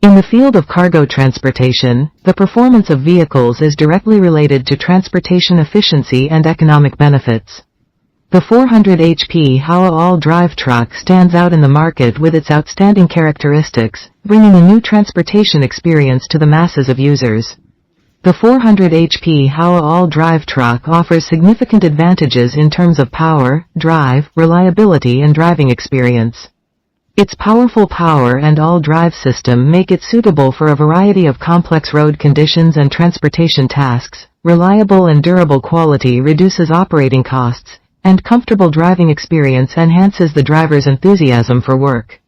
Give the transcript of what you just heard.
In the field of cargo transportation, the performance of vehicles is directly related to transportation efficiency and economic benefits. The 400 HP Howo all-drive truck stands out in the market with its outstanding characteristics, bringing a new transportation experience to the masses of users. The 400 HP Howo all-drive truck offers significant advantages in terms of power, drive, reliability and driving experience. Its powerful power and all-drive system make it suitable for a variety of complex road conditions and transportation tasks. Reliable and durable quality reduces operating costs, and comfortable driving experience enhances the driver's enthusiasm for work.